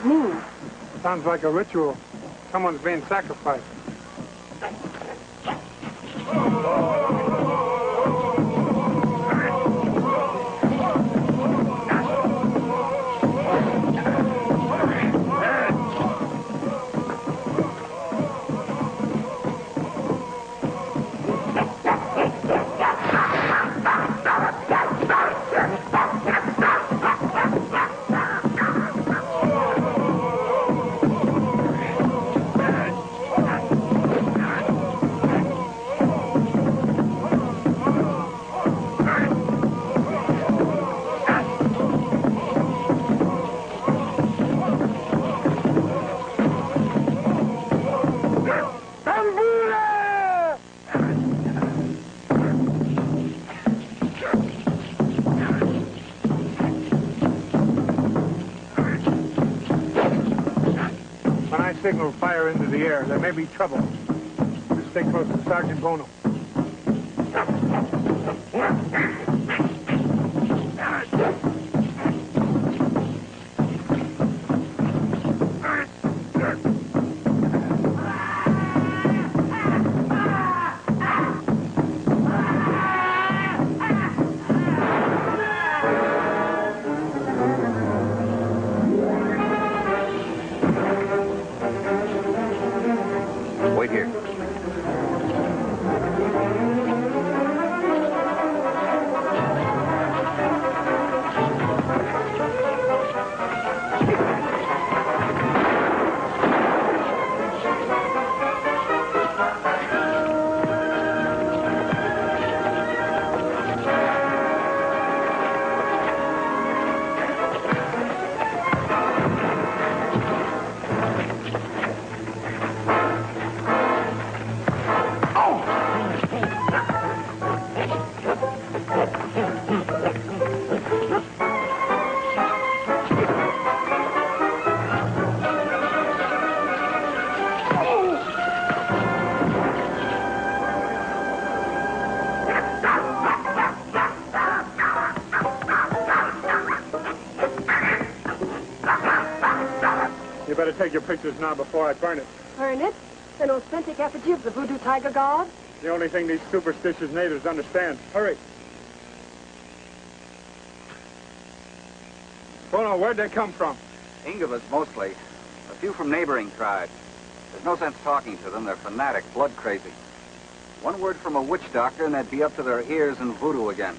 mean? Sounds like a ritual. Someone's being sacrificed. Signal fire into the air. There may be trouble. Just stay close to Sergeant Bono. Better take your pictures now before I burn it. Burn it? An authentic effigy of the voodoo tiger god? The only thing these superstitious natives understand. Hurry. Bono, where'd they come from? Ingavas, mostly. A few from neighboring tribes. There's no sense talking to them. They're fanatic, blood crazy. One word from a witch doctor and they'd be up to their ears in voodoo again.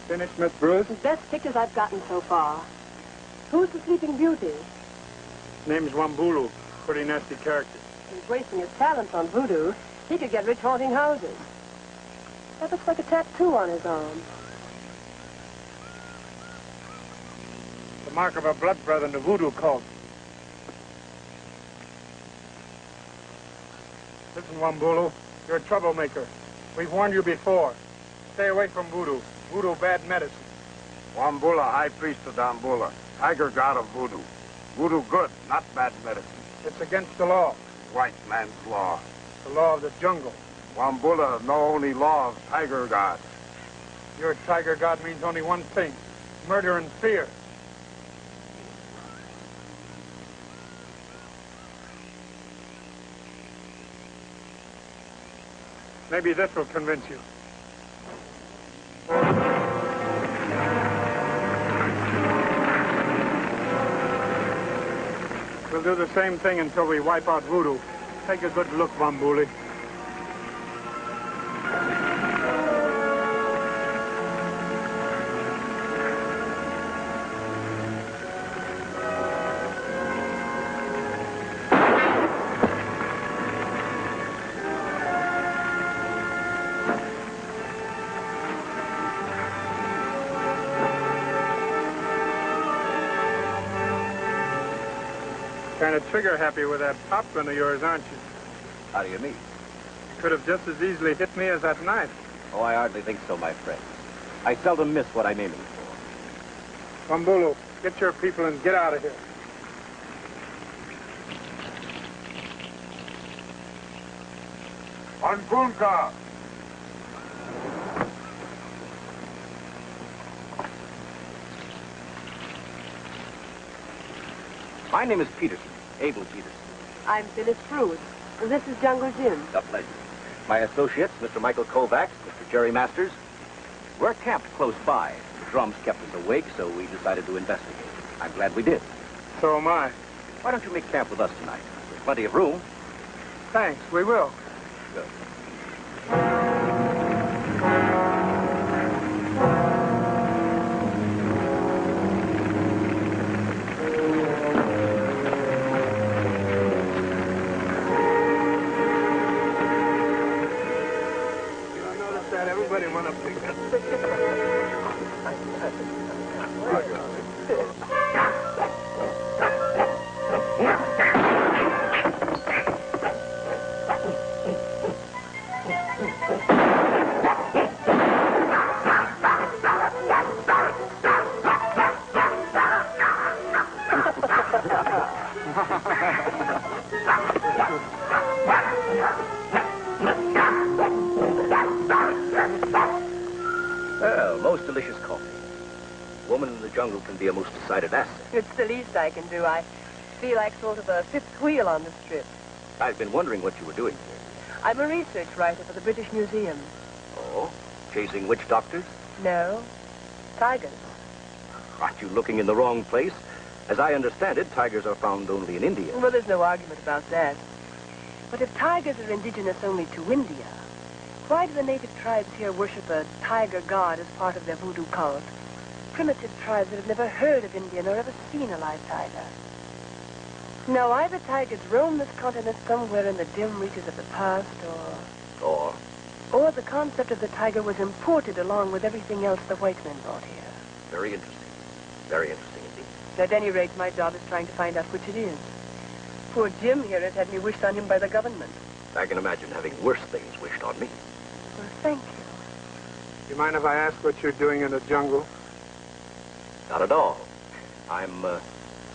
Finished, Miss Bruce? The best pictures I've gotten so far. Who's the Sleeping Beauty? Name's Wambulu. Pretty nasty character. He's wasting his talents on voodoo. He could get rich haunting houses. That looks like a tattoo on his arm. The mark of a blood brother in the voodoo cult. Listen, Wambulu, you're a troublemaker. We've warned you before. Stay away from voodoo. Voodoo, bad medicine. Wambula, high priest of Dambula, tiger god of voodoo. Voodoo good, not bad medicine. It's against the law. White man's law. The law of the jungle. Wambula know only law of tiger god. Your tiger god means only one thing. Murder and fear. Maybe this will convince you. We'll do the same thing until we wipe out voodoo. Take a good look, Wambuli. Kind of trigger-happy with that pop gun of yours, aren't you? How do you mean? You could have just as easily hit me as that knife. Oh, I hardly think so, my friend. I seldom miss what I'm aiming for. Wambulu, get your people and get out of here. On punta. My name is Peterson, Abel Peterson. I'm Phyllis Bruce. This is Jungle Jim. A pleasure. My associates, Mr. Michael Kovacs, Mr. Jerry Masters. We're camped close by. The drums kept us awake, so we decided to investigate. I'm glad we did. So am I. Why don't you make camp with us tonight? There's plenty of room. Thanks, we will. Good. Everybody went up Well, most delicious coffee. A woman in the jungle can be a most decided asset. It's the least I can do. I feel like sort of a fifth wheel on this trip. I've been wondering what you were doing here. I'm a research writer for the British Museum. Oh? Chasing witch doctors? No, tigers. Aren't you looking in the wrong place? As I understand it, tigers are found only in India. Well, there's no argument about that. But if tigers are indigenous only to India, why do the native tribes here worship a tiger god as part of their voodoo cult? Primitive tribes that have never heard of India nor ever seen a live tiger. No, either tigers roam this continent somewhere in the dim reaches of the past, or the concept of the tiger was imported along with everything else the white men brought here. Very interesting. Very interesting indeed. At any rate, my job is trying to find out which it is. Poor Jim here has had me wished on him by the government. I can imagine having worse things wished on me. Well, thank you. You mind if I ask what you're doing in the jungle? Not at all. I'm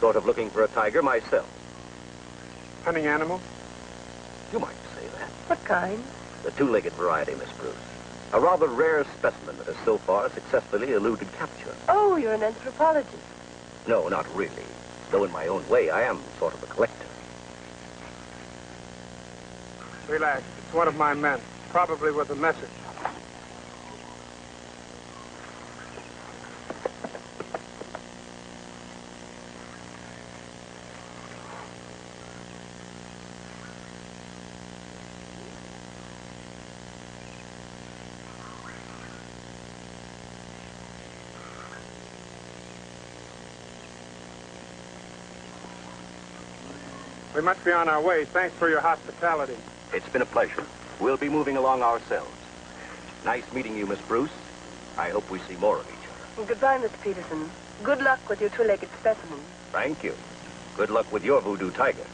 sort of looking for a tiger myself. Hunting animals? You might say that. What kind? The two-legged variety, Miss Bruce. A rather rare specimen that has so far successfully eluded capture. Oh, you're an anthropologist. No, not really. Though in my own way, I am sort of a collector. Relax. It's one of my men. Probably with a message. We must be on our way. Thanks for your hospitality. It's been a pleasure. We'll be moving along ourselves. Nice meeting you, Miss Bruce. I hope we see more of each other. Well, goodbye, Mr. Peterson. Good luck with your two-legged specimen. Thank you. Good luck with your voodoo tiger.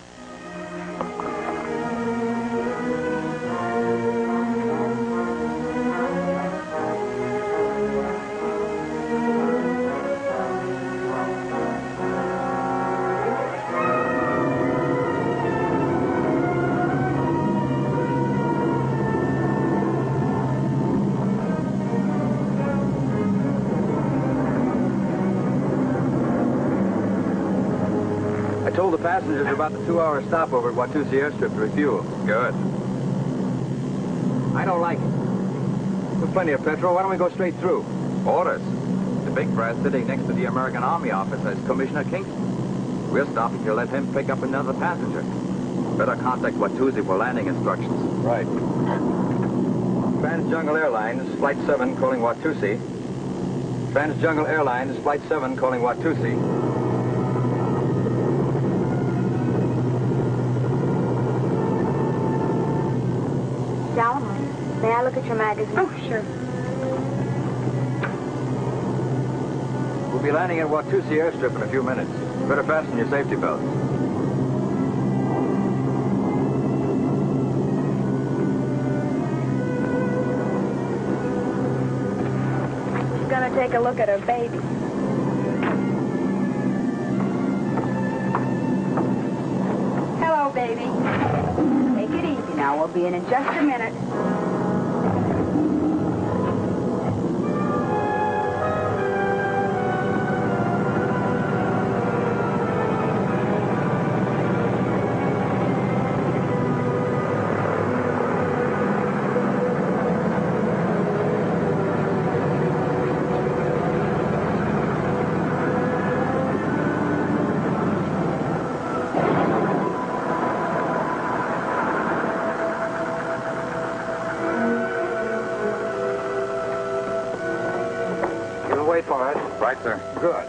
I told the passengers about the 2-hour stopover at Watusi airstrip to refuel. Good. I don't like it. With plenty of petrol, why don't we go straight through? Orders. The big brass sitting next to the American Army office is Commissioner Kingston. We're stopping to let him pick up another passenger. Better contact Watusi for landing instructions. Right. Trans-Jungle Airlines, Flight 7, calling Watusi. Trans-Jungle Airlines, Flight 7, calling Watusi. Gentlemen, may I look at your magazine? Oh, sure. We'll be landing at Watusi airstrip in a few minutes. Better fasten your safety belts. She's gonna take a look at her baby. Hello, baby. Take it easy now. Now, we'll be in just a minute. Wait for us. Right, sir. Good.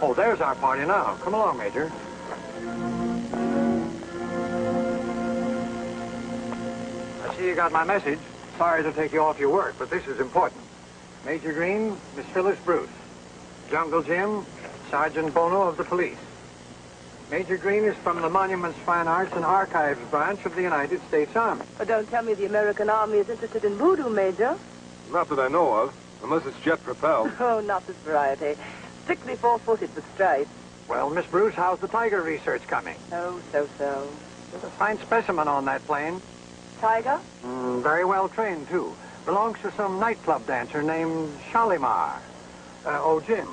Oh, there's our party now. Come along, Major. I see you got my message. Sorry to take you off your work, but this is important. Major Green, Miss Phyllis Bruce. Jungle Jim, Sergeant Bono of the police. Major Green is from the Monuments, Fine Arts, and Archives branch of the United States Army. Oh, don't tell me the American Army is interested in voodoo, Major. Not that I know of, unless it's jet-propelled. Oh, not this variety. Strictly four-footed with stripes. Well, Miss Bruce, how's the tiger research coming? Oh, so-so. There's a fine specimen on that plane. Tiger? Very well trained, too. Belongs to some nightclub dancer named Shalimar. Jim.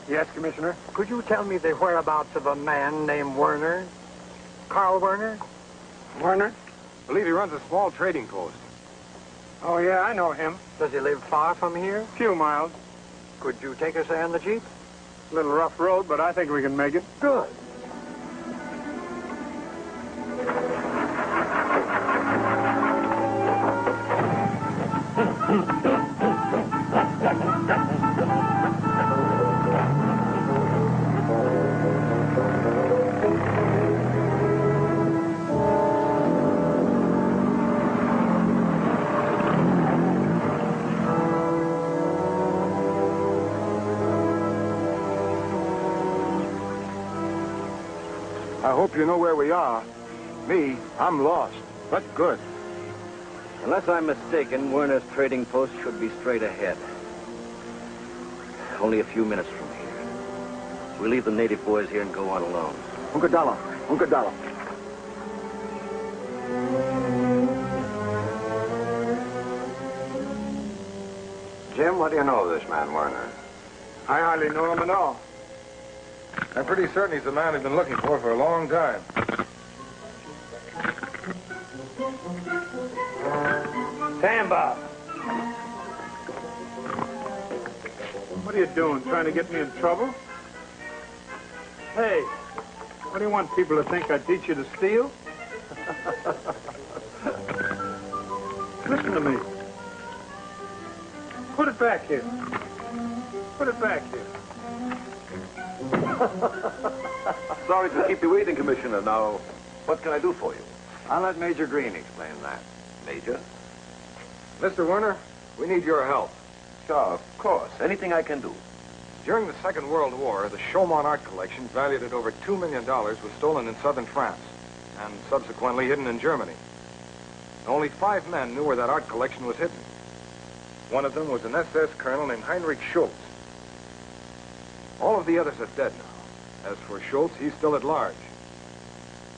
Yes, Commissioner? Could you tell me the whereabouts of a man named Werner? Carl Werner? Werner? I believe he runs a small trading post. Oh, yeah, I know him. Does he live far from here? Few miles. Could you take us there in the Jeep? A little rough road, but I think we can make it. Good. I hope you know where we are. Me, I'm lost. That's good. Unless I'm mistaken, Werner's trading post should be straight ahead. Only a few minutes from here. We'll leave the native boys here and go on alone. Unkadala. Jim, what do you know of this man, Werner? I hardly know him at all. I'm pretty certain he's the man we've been looking for a long time. Samba! What are you doing, trying to get me in trouble? Hey, what do you want people to think I teach you to steal? Listen to me. Put it back here. Put it back here. Sorry to keep you waiting, Commissioner. Now, what can I do for you? I'll let Major Green explain that. Major? Mr. Werner, we need your help. Sure, of course. Anything I can do. During the Second World War, the Schumann art collection, valued at over $2 million, was stolen in southern France and subsequently hidden in Germany. Only 5 men knew where that art collection was hidden. One of them was an SS colonel named Heinrich Schultz. All of the others are dead now. As for Schultz, he's still at large.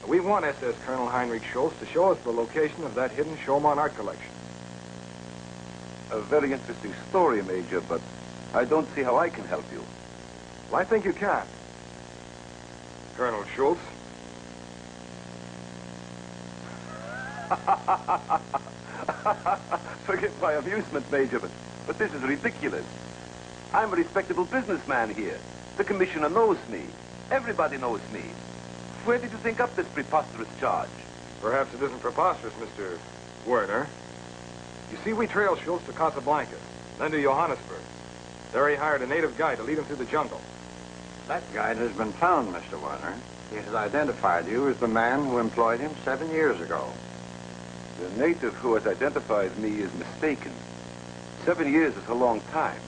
We want SS Colonel Heinrich Schultz to show us the location of that hidden Schumann art collection. A very interesting story, Major, but I don't see how I can help you. Well, I think you can. Colonel Schultz. Forgive my amusement, Major, but this is ridiculous. I'm a respectable businessman here. The commissioner knows me. Everybody knows me. Where did you think up this preposterous charge? Perhaps it isn't preposterous, Mr. Werner. You see, we trailed Schultz to Casablanca, then to Johannesburg. There he hired a native guide to lead him through the jungle. That guide has been found, Mr. Werner. He has identified you as the man who employed him 7 years ago. The native who has identified me is mistaken. 7 years is a long time.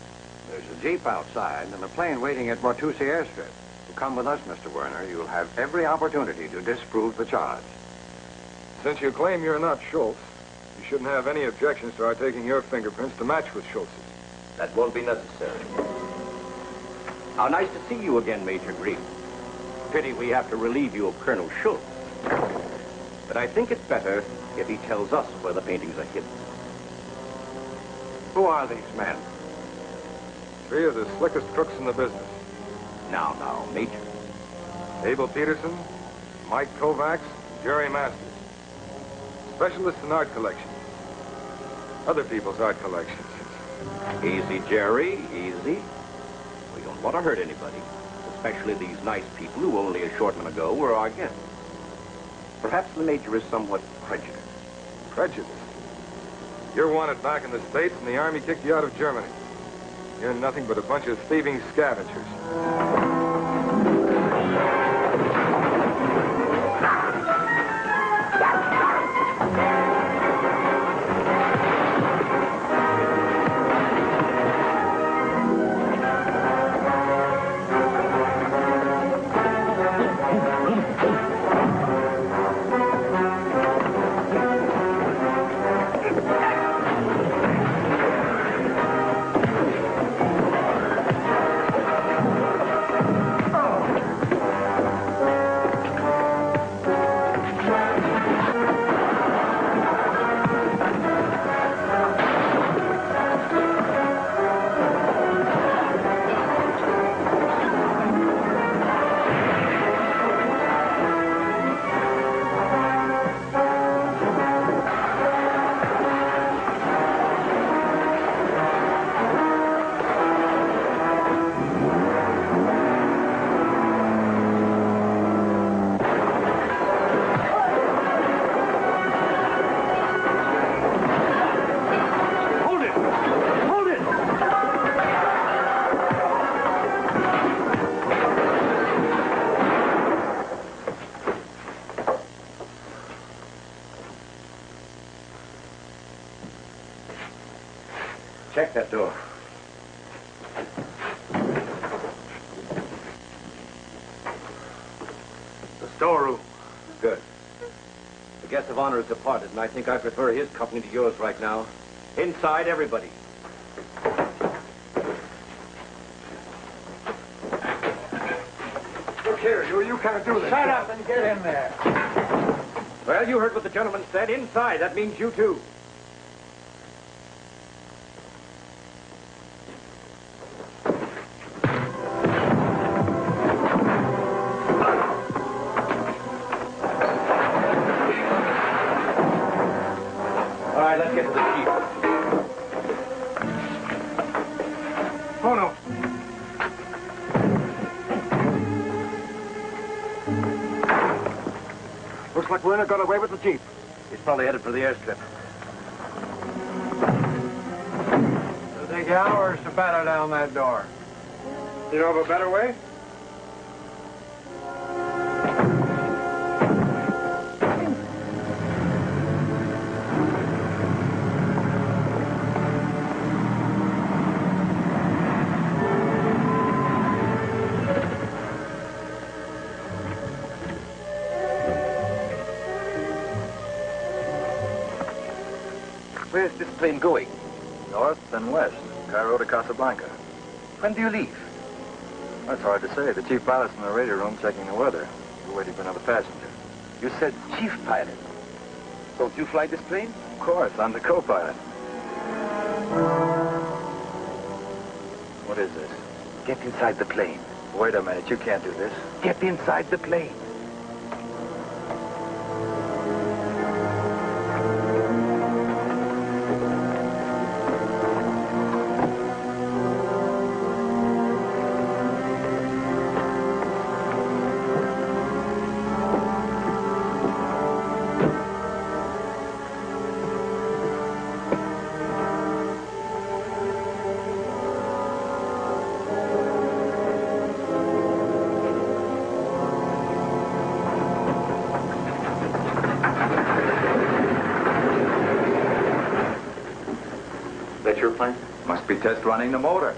There's a jeep outside and a plane waiting at Watusi airstrip. You come with us, Mr. Werner. You'll have every opportunity to disprove the charge. Since you claim you're not Schultz, you shouldn't have any objections to our taking your fingerprints to match with Schultz's. That won't be necessary. How nice to see you again, Major Green. Pity we have to relieve you of Colonel Schultz. But I think it's better if he tells us where the paintings are hidden. Who are these men? 3 of the slickest crooks in the business. Now, Major. Abel Peterson, Mike Kovacs, Jerry Masters. Specialists in art collection. Other people's art collections. Easy, Jerry, easy. We don't want to hurt anybody, especially these nice people who only a short minute ago were our guests. Perhaps the Major is somewhat prejudiced. Prejudiced? You're wanted back in the States and the Army kicked you out of Germany. You're nothing but a bunch of thieving scavengers. Check that door. The storeroom. Good. The guest of honor has departed, and I think I prefer his company to yours right now. Inside, everybody. Look here, you can't do this. Shut up and get in there. Well, you heard what the gentleman said. Inside, that means you too. Let's get to the Jeep. Oh, no. Looks like Werner got away with the Jeep. He's probably headed for the airstrip. It'll take hours to batter down that door. You know of a better way? Where's this plane going? North and west, Cairo to Casablanca. When do you leave? That's hard to say. The chief pilot's in the radio room checking the weather. We're waiting for another passenger. You said chief pilot. Don't you fly this plane? Of course, I'm the co-pilot. What is this? Get inside the plane. Wait a minute, you can't do this. Get inside the plane. Your plane? Must be test running the motor.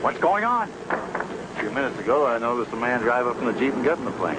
What's going on? A few minutes ago, I noticed a man drive up from the Jeep and get in the plane.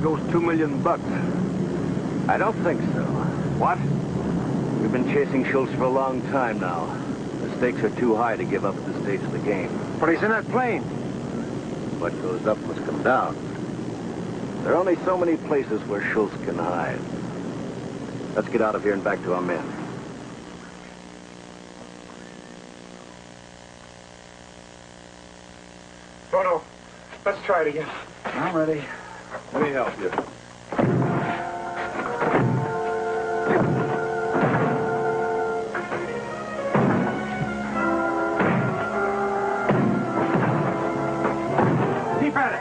goes $2 million. I don't think so. What? We've been chasing Schultz for a long time now. The stakes are too high to give up at this stage of the game. But he's in that plane. What goes up must come down. There are only so many places where Schultz can hide. Let's get out of here and back to our men. Bono, let's try it again. I'm ready. Let me help you. Keep at it.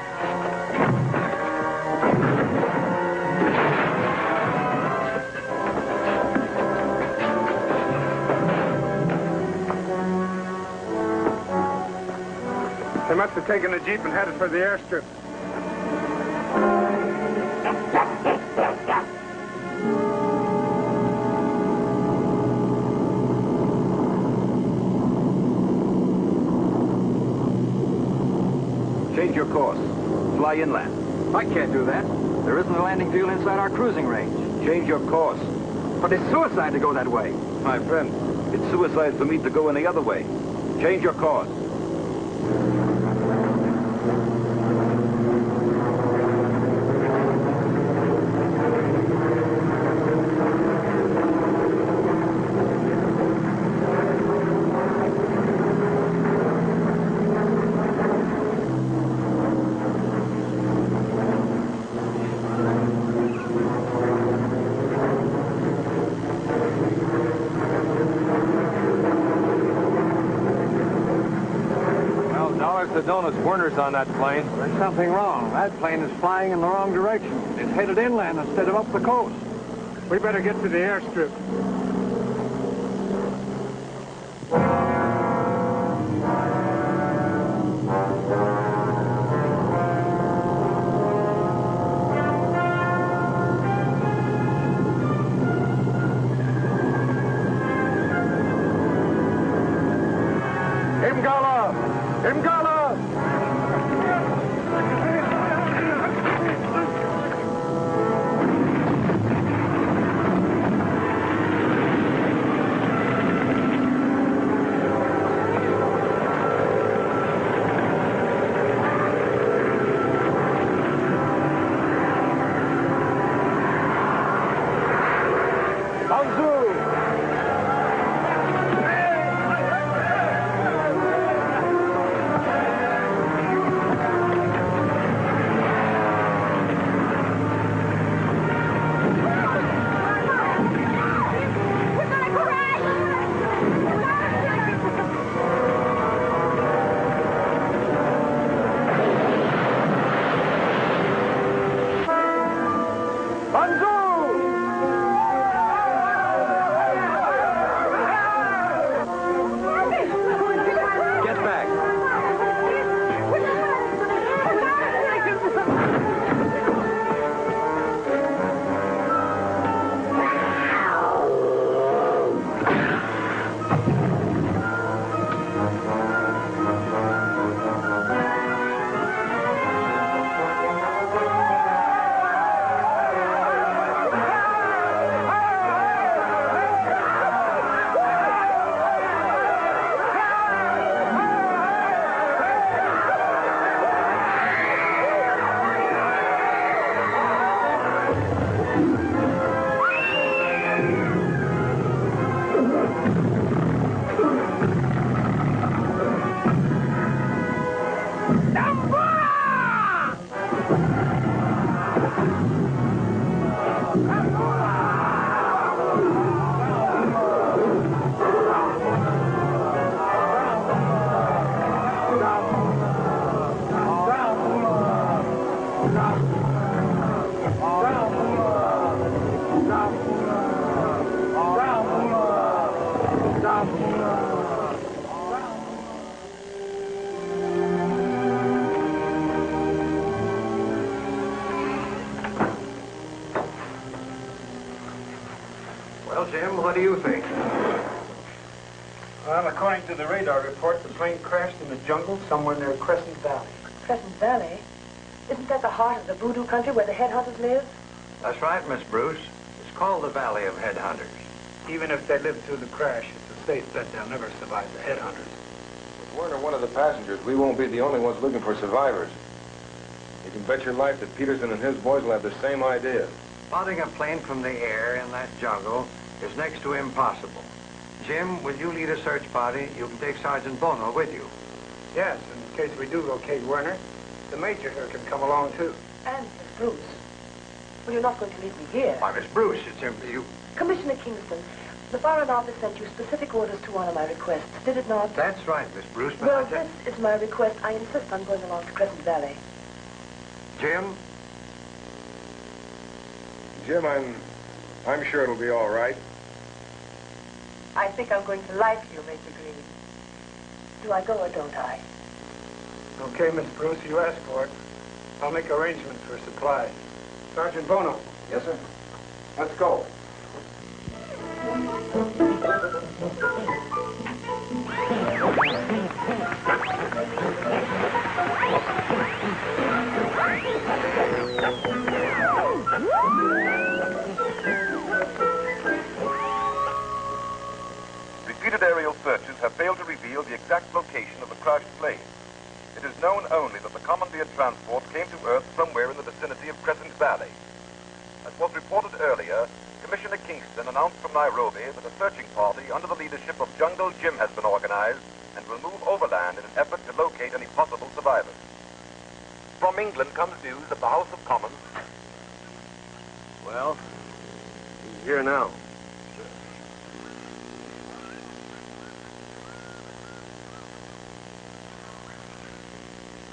They must have taken the Jeep and headed for the airstrip. Change your course. Fly inland. I can't do that. There isn't a landing field inside our cruising range. Change your course. But it's suicide to go that way. My friend, it's suicide for me to go any other way. Change your course. Donuts Werner's on that plane. There's something wrong. That plane is flying in the wrong direction. It's headed inland instead of up the coast. We better get to the airstrip. Well, Jim, what do you think? Well, according to the radar report, the plane crashed in the jungle somewhere near Crescent Valley. Crescent Valley? Isn't that the heart of the voodoo country where the headhunters live? That's right, Miss Bruce. It's called the Valley of Headhunters. Even if they live through the crash, it's a safe bet they'll never survive the headhunters. With Werner one of the passengers, we won't be the only ones looking for survivors. You can bet your life that Peterson and his boys will have the same idea. Spotting a plane from the air in that jungle is next to impossible. Jim, will you lead a search party? You can take Sergeant Bono with you. Yes, in case we do locate Werner, the major here can come along, too. And Miss Bruce. Well, you're not going to leave me here. Why, Miss Bruce, it's simply you. Commissioner Kingston, the Foreign Office sent you specific orders to honor my requests, did it not? That's right, Miss Bruce, but well, this is my request. I insist on going along to Crescent Valley. Jim? Jim, I'm sure it'll be all right. I think I'm going to like you, Major Green. Do I go or don't I? Okay, Miss Bruce, you asked for it. I'll make arrangements for supplies. Sergeant Bono. Yes, sir. Let's go. Repeated aerial searches have failed to reveal the exact location of the crashed plane. It is known only that the commandeered transport came to Earth somewhere in the vicinity of Crescent Valley. As was reported earlier, Commissioner Kingston announced from Nairobi that a searching party under the leadership of Jungle Jim has been organized and will move overland in an effort to locate any possible survivors. From England comes news that the House of Commons... Well, he's here now.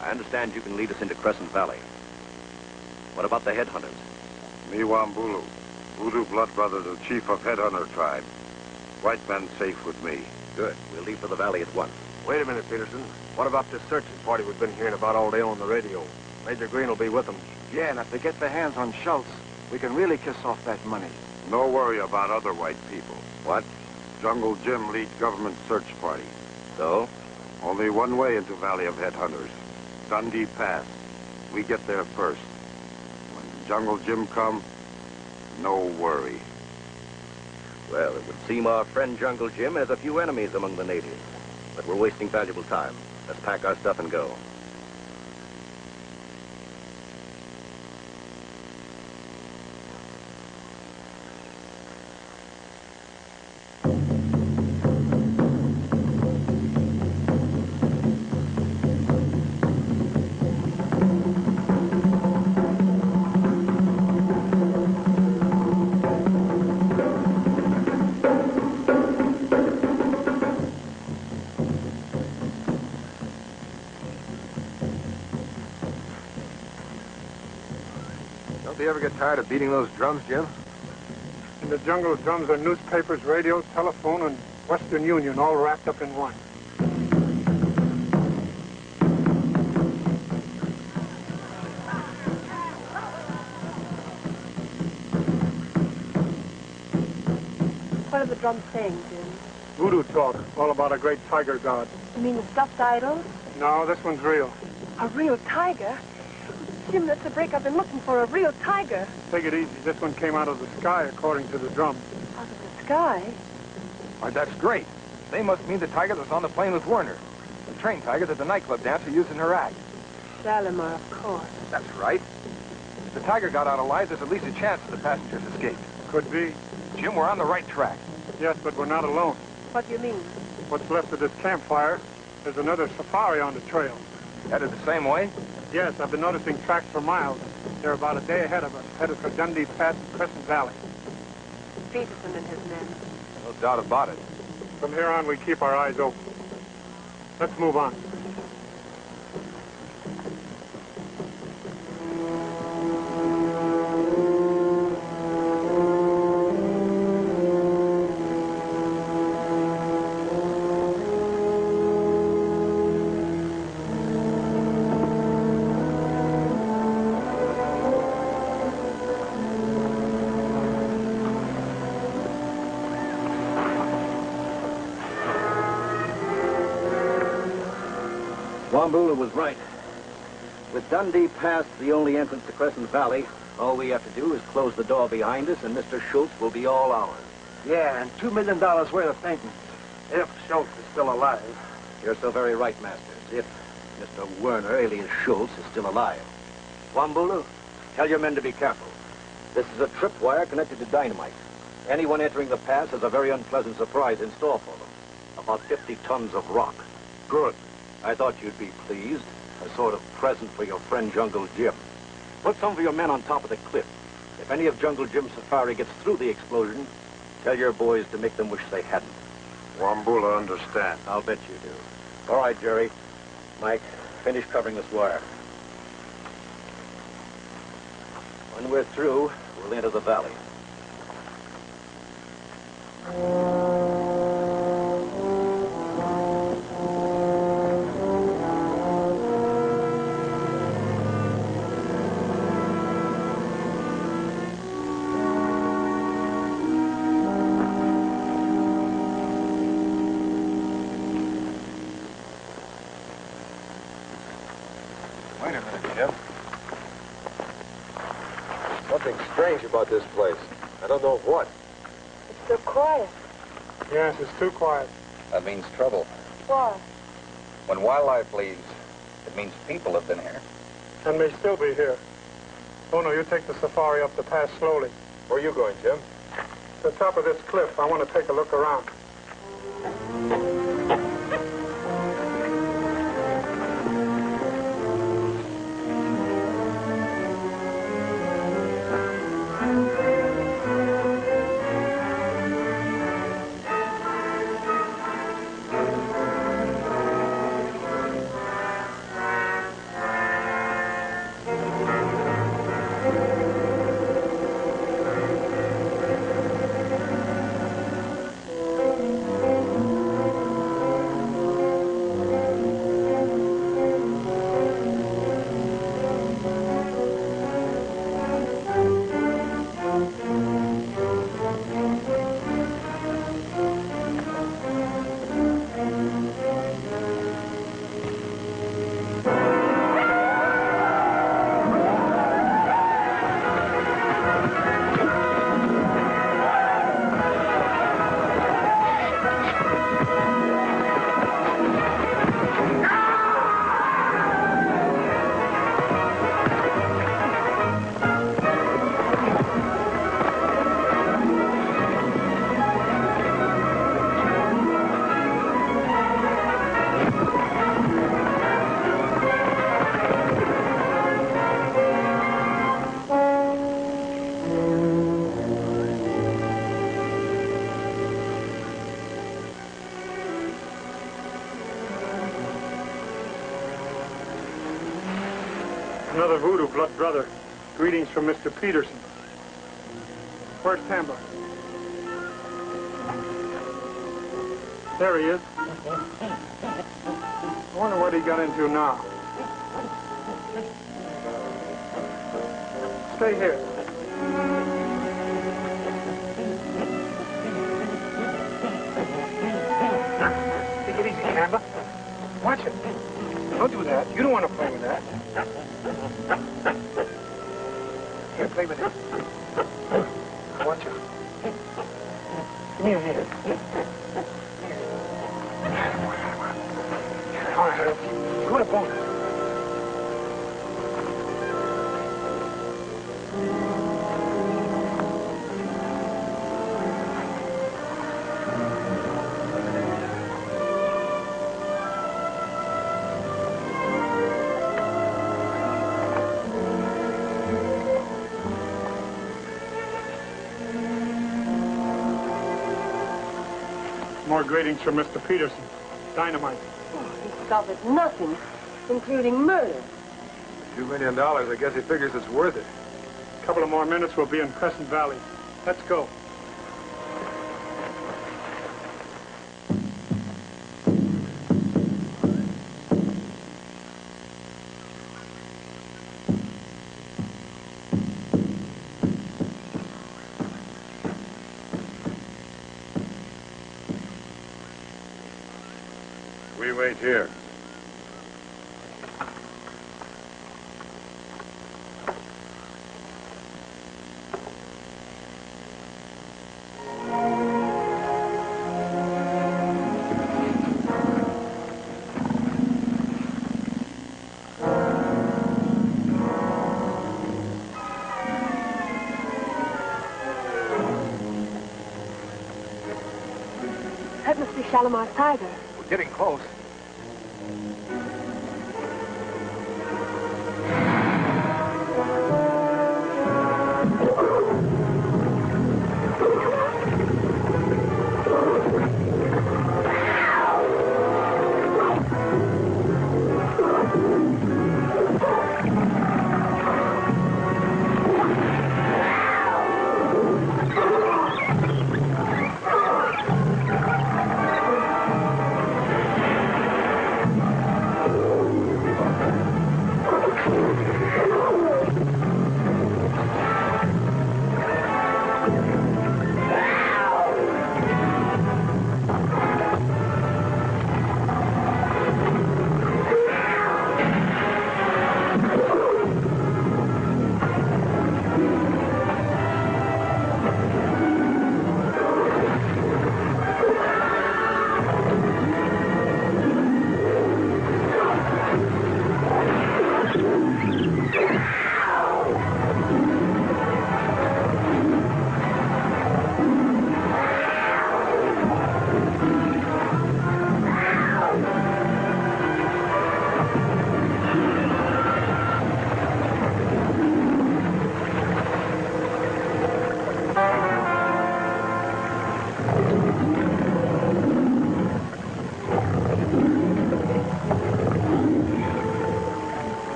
I understand you can lead us into Crescent Valley. What about the headhunters? Miwambulu, Voodoo blood brother to the chief of headhunter tribe. White men safe with me. Good. We'll leave for the valley at once. Wait a minute, Peterson. What about this searching party we've been hearing about all day on the radio? Major Green will be with them. Yeah, and if they get their hands on Schultz, we can really kiss off that money. No worry about other white people. What? Jungle Jim leads government search party. So? Only one way into Valley of Headhunters. Dundee Pass. We get there first. When Jungle Jim come, no worry. Well, it would seem our friend Jungle Jim has a few enemies among the natives. But we're wasting valuable time. Let's pack our stuff and go. Don't you ever get tired of beating those drums, Jim? In the jungle, drums are newspapers, radio, telephone, and Western Union all wrapped up in one. What are the drums saying, Jim? Voodoo talk, all about a great tiger god. You mean the stuffed idols? No, this one's real. A real tiger? Jim, that's the break I've been looking for, a real tiger. Take it easy. This one came out of the sky, according to the drum. Out of the sky? Why, that's great. They must mean the tiger that was on the plane with Werner. The train tiger that the nightclub dancer used in her act. Shalimar, of course. That's right. If the tiger got out alive, there's at least a chance that the passengers escaped. Could be. Jim, we're on the right track. Yes, but we're not alone. What do you mean? What's left of this campfire, there's another safari on the trail. Headed the same way? Yes, I've been noticing tracks for miles. They're about a day ahead of us, headed for Dundee Pass and Crescent Valley. Peterson and his men. No doubt about it. From here on, we keep our eyes open. Let's move on. Wambula was right. With Dundee Pass the only entrance to Crescent Valley, all we have to do is close the door behind us, and Mr. Schultz will be all ours. Yeah, and $2 million worth of maintenance. If Schultz is still alive. You're so very right, Masters. If Mr. Werner, alias Schultz, is still alive. Wambulu, tell your men to be careful. This is a tripwire connected to dynamite. Anyone entering the pass has a very unpleasant surprise in store for them. About 50 tons of rock. Good. I thought you'd be pleased. A sort of present for your friend Jungle Jim. Put some of your men on top of the cliff. If any of Jungle Jim's safari gets through the explosion, tell your boys to make them wish they hadn't. Wambula understand. I'll bet you do. All right, Jerry. Mike, finish covering this wire. When we're through, we'll enter the valley. Wait a minute, Jim. Something strange about this place. I don't know what. It's so quiet. Yes, it's too quiet. That means trouble. Why? When wildlife leaves, it means people have been here. And may still be here. Oh, no, you take the safari up the pass slowly. Where are you going, Jim? To the top of this cliff, I want to take a look around. Another voodoo blood brother. Greetings from Mr. Peterson. Where's Tamba? There he is. I wonder what he got into now. Stay here. Take it easy, Tamba. Watch it. Don't do that. You don't want to play with that. Here, play with it. Watch it. Come here, here. All right, go to Bona. More greetings from Mr. Peterson. Dynamite. Oh, this stuff is nothing, including murder. $2 million, I guess he figures it's worth it. A couple of more minutes, we'll be in Crescent Valley. Let's go. We wait here. Shalimar's tiger. We're getting close.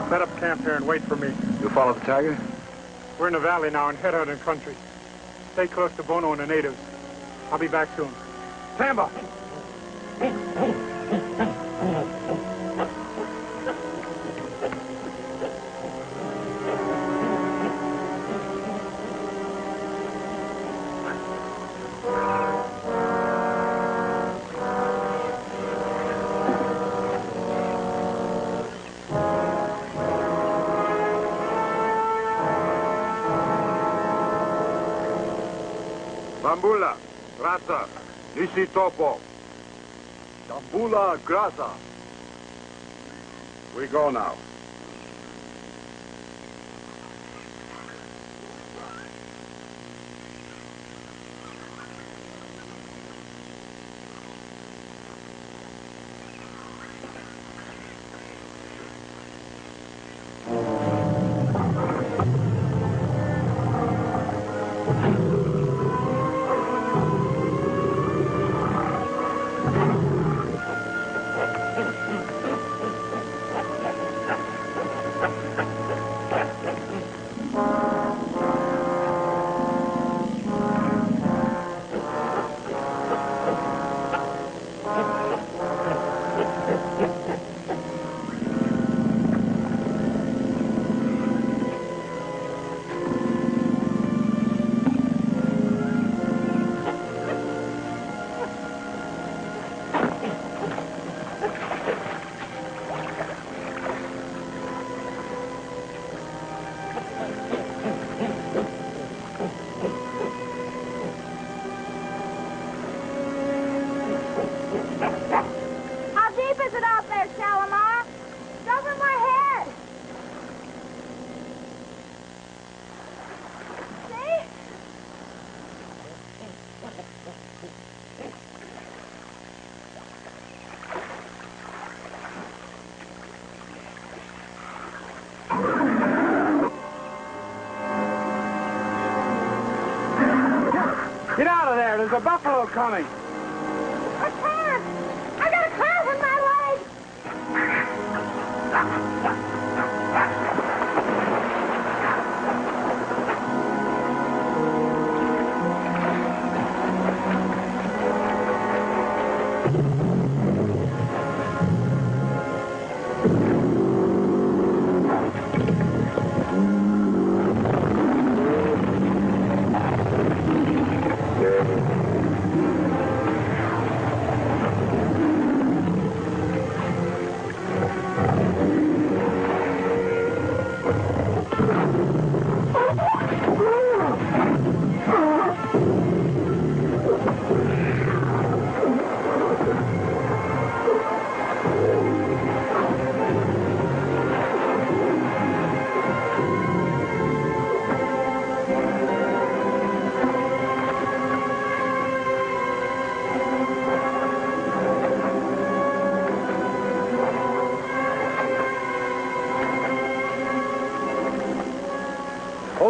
Set up camp here and wait for me. You follow the tiger? We're in the valley now in headhunting country. Stay close to Bono and the natives. I'll be back soon. Samba! Bambula, Grasa, Nisi Topo. Dambula Grasa. We go now. Get out of there! There's a buffalo coming! I can't! I got a cramp in my leg!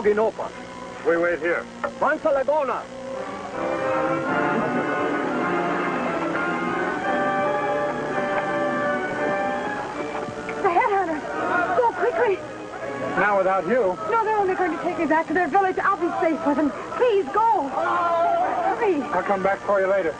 Oginopa. We wait here. Mansa Laguna. The headhunters. Go quickly. Now without you. No, they're only going to take me back to their village. I'll be safe with them. Please, go. Hurry. I'll come back for you later.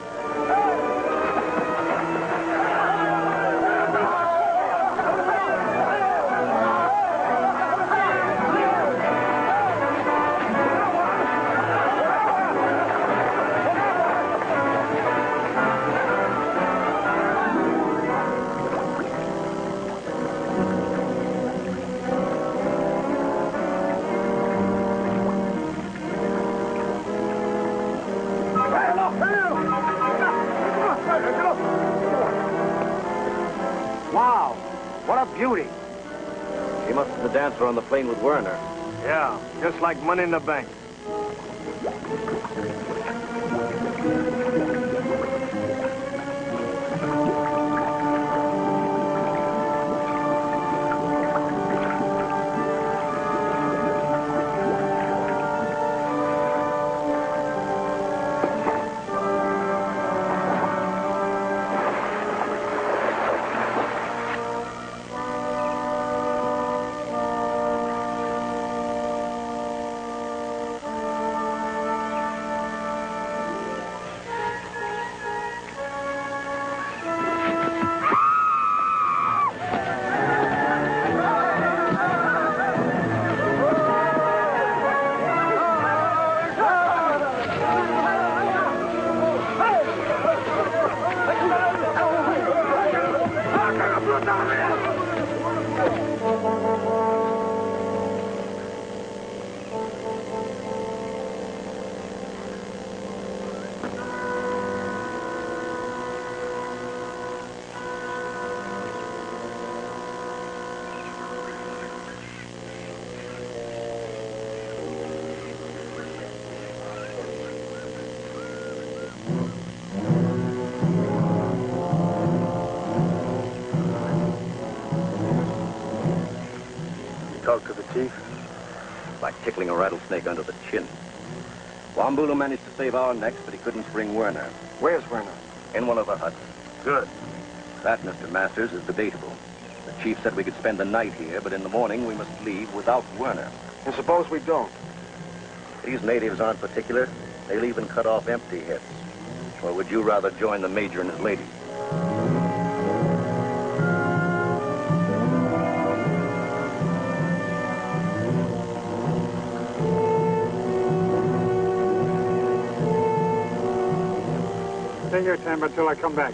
Wow, what a beauty. She must have the dancer on the plane with Werner. Yeah, just like money in the bank. Talk to the chief? Like tickling a rattlesnake under the chin. Wambulu managed to save our necks, but he couldn't bring Werner. Where's Werner? In one of the huts. Good. That, Mr. Masters, is debatable. The chief said we could spend the night here, but in the morning we must leave without Werner. And suppose we don't? These natives aren't particular. They'll even cut off empty heads. Or would you rather join the major and his lady? Take your time until I come back.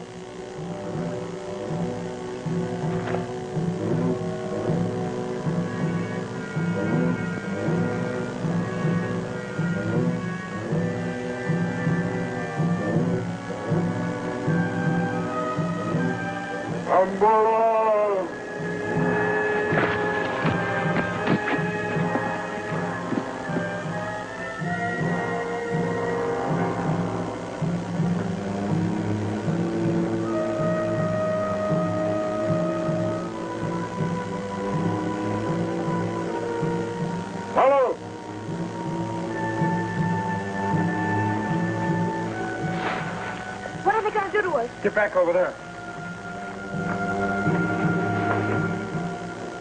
Get back over there.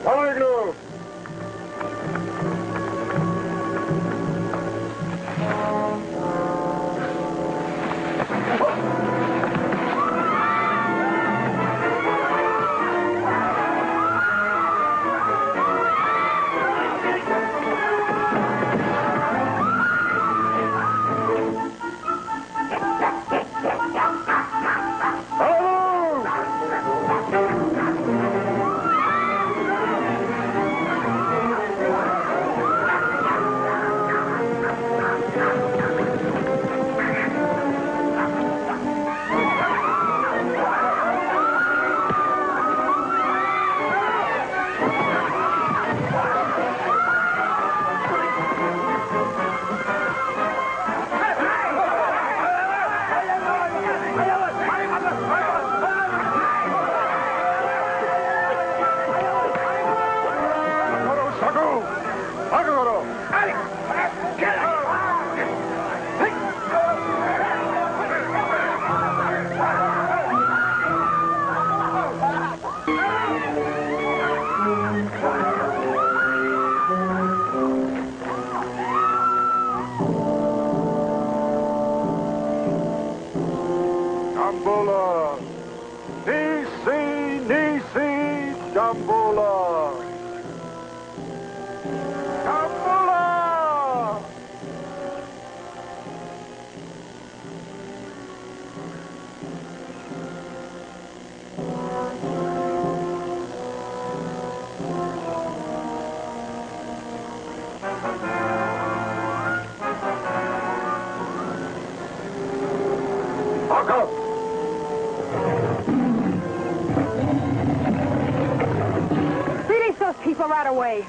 Hello, Hello! Release those people right away.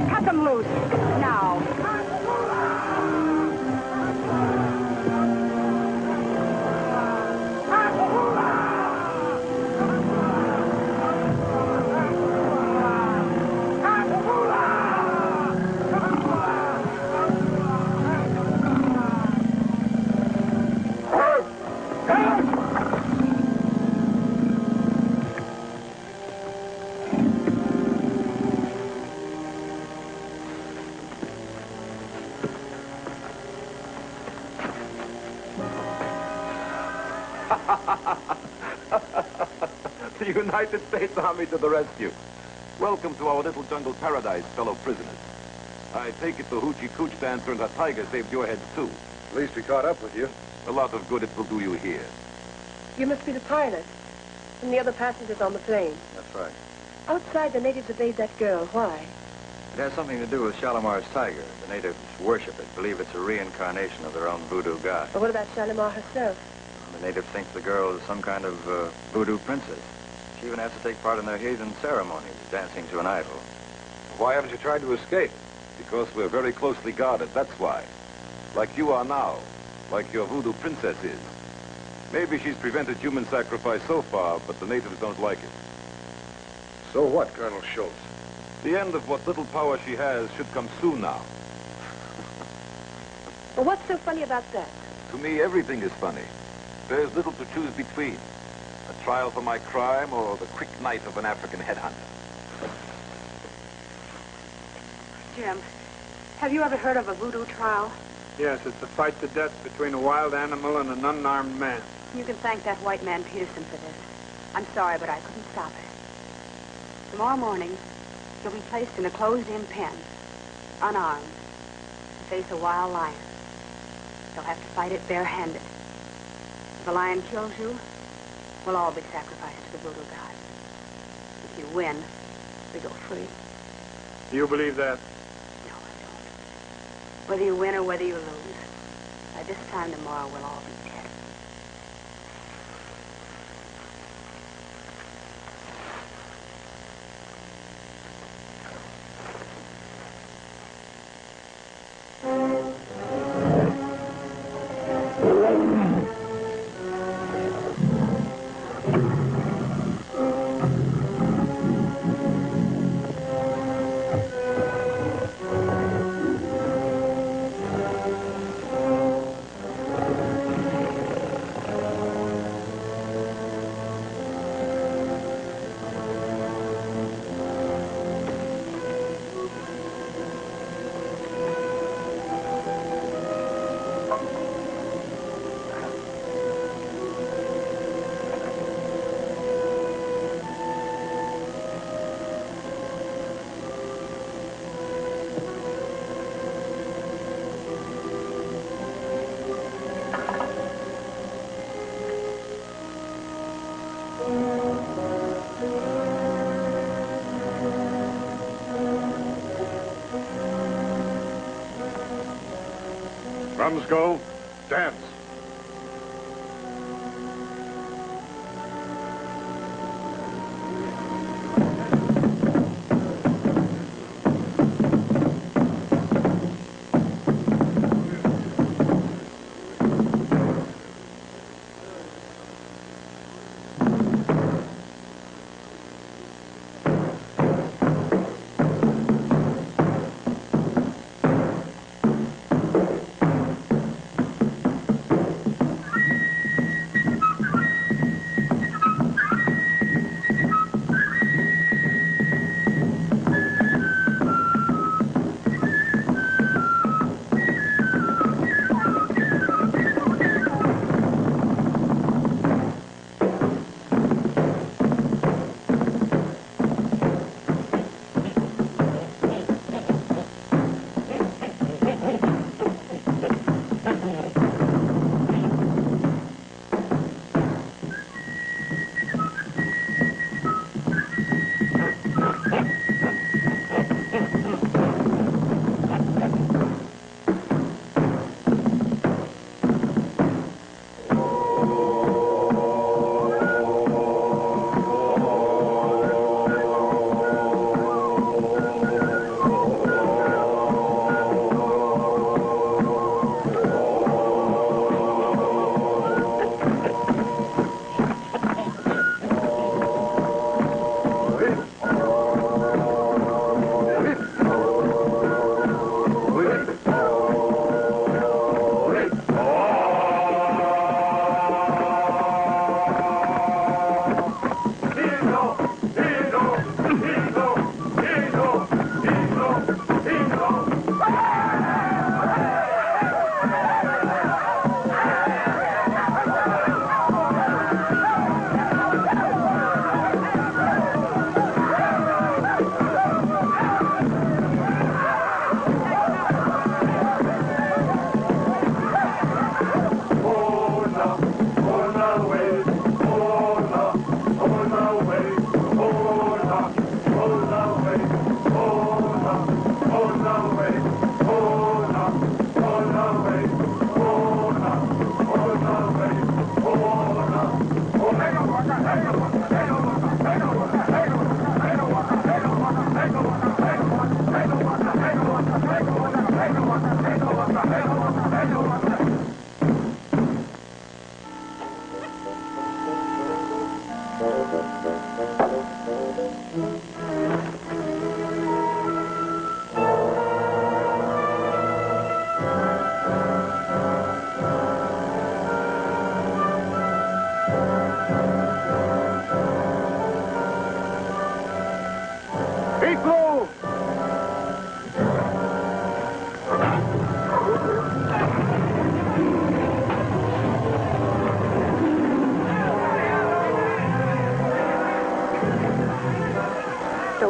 Cut them loose. Now. The United States Army to the rescue. Welcome to our little jungle paradise, fellow prisoners. I take it the hoochie cooch dancer and her tiger saved your heads, too. At least we caught up with you. A lot of good it will do you here. You must be the pilot and the other passengers on the plane. That's right. Outside, the natives obeyed that girl. Why? It has something to do with Shalimar's tiger. The natives worship it, believe it's a reincarnation of their own voodoo god. But what about Shalimar herself? The natives think the girl is some kind of voodoo princess. She even has to take part in their heathen ceremonies, dancing to an idol. Why haven't you tried to escape? Because we're very closely guarded, that's why. Like you are now. Like your voodoo princess is. Maybe she's prevented human sacrifice so far, but the natives don't like it. So what, Colonel Schultz? The end of what little power she has should come soon now. Well, what's so funny about that? To me, everything is funny. There's little to choose between. A trial for my crime or the quick knife of an African headhunter. Jim, have you ever heard of a voodoo trial? Yes, it's a fight to death between a wild animal and an unarmed man. You can thank that white man Peterson for this. I'm sorry, but I couldn't stop it. Tomorrow morning, you'll be placed in a closed-in pen, unarmed, to face a wild lion. You'll have to fight it barehanded. If the lion kills you, we'll all be sacrificed to the voodoo god. If you win, we go free. You believe that? No, I don't. Whether you win or whether you lose, by this time tomorrow, we'll all be dead. Drums go. Dance.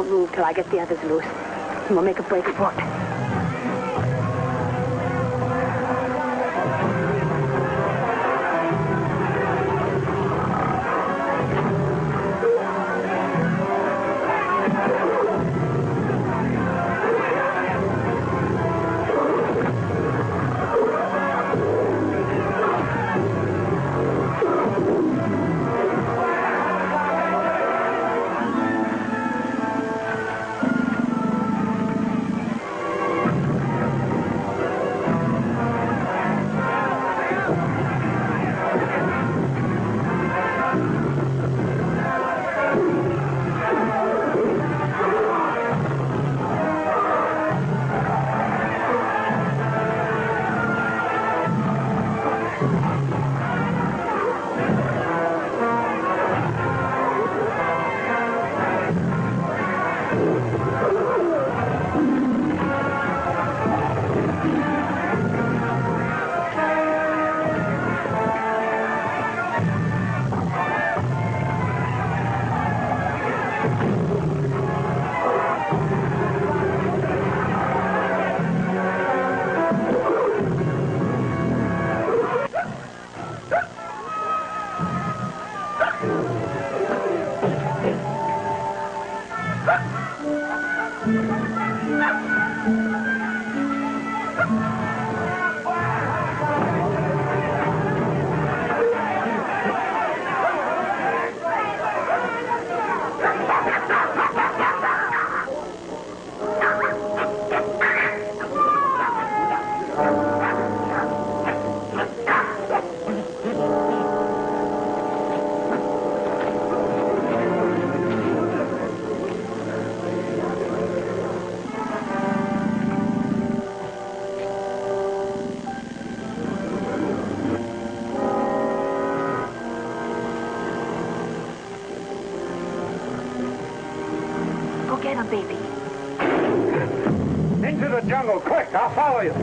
don't move till I get the others loose. And we'll make a break for it. Into the jungle, quick! I'll follow you.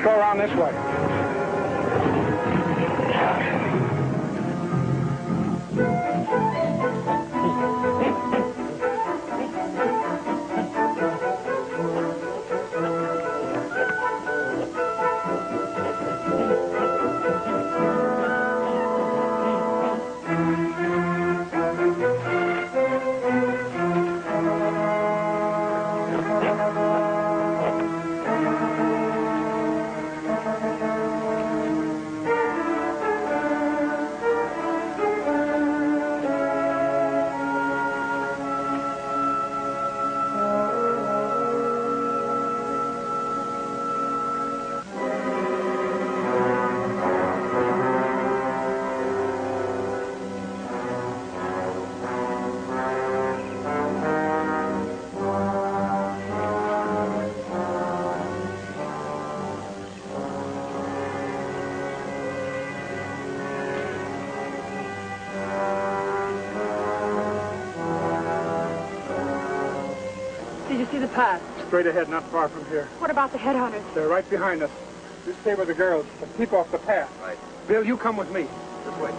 Go around this way. Did you see the path? Straight ahead, not far from here. What about the headhunters? They're right behind us. You stay with the girls, but keep off the path. Right. Bill, you come with me. This way.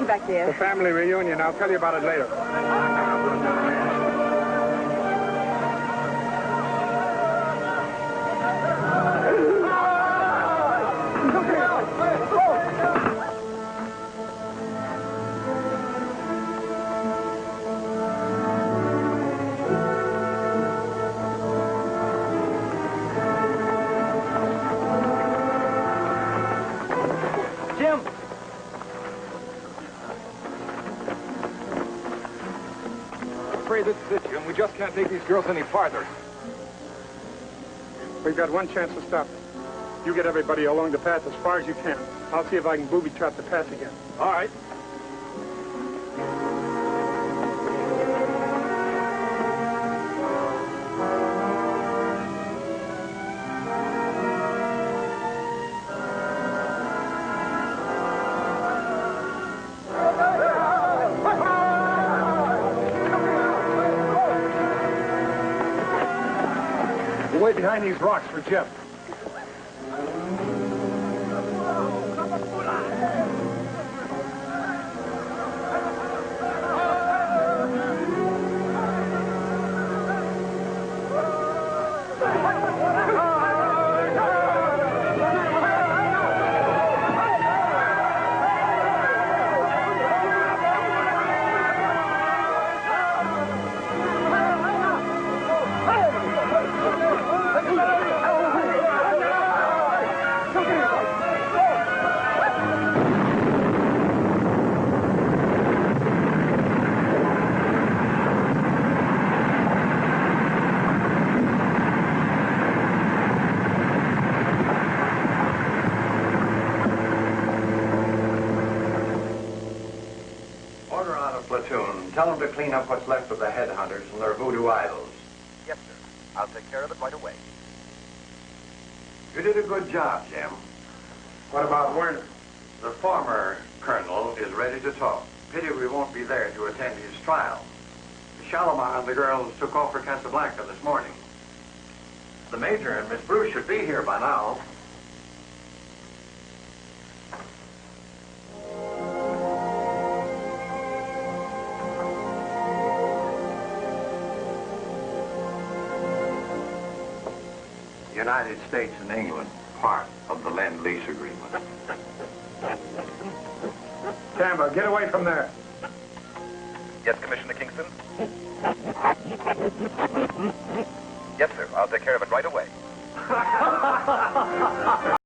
Back there. The family reunion. I'll tell you about it later. Jim! I'm afraid this is it, Jim. We just can't take these girls any farther. We've got one chance to stop it. You get everybody along the path as far as you can. I'll see if I can booby-trap the path again. All right. Wait behind these rocks for Jeff. Tell them to clean up what's left of the headhunters and their voodoo idols. Yes, sir. I'll take care of it right away. You did a good job, Jim. What about Werner? The former colonel is ready to talk. Pity we won't be there to attend his trial. Shalimar and the girls took off for Casablanca this morning. The major and Miss Bruce should be here by now. United States and England, part of the Lend-Lease agreement. Tamba, get away from there. Yes, Commissioner Kingston? Yes, sir. I'll take care of it right away.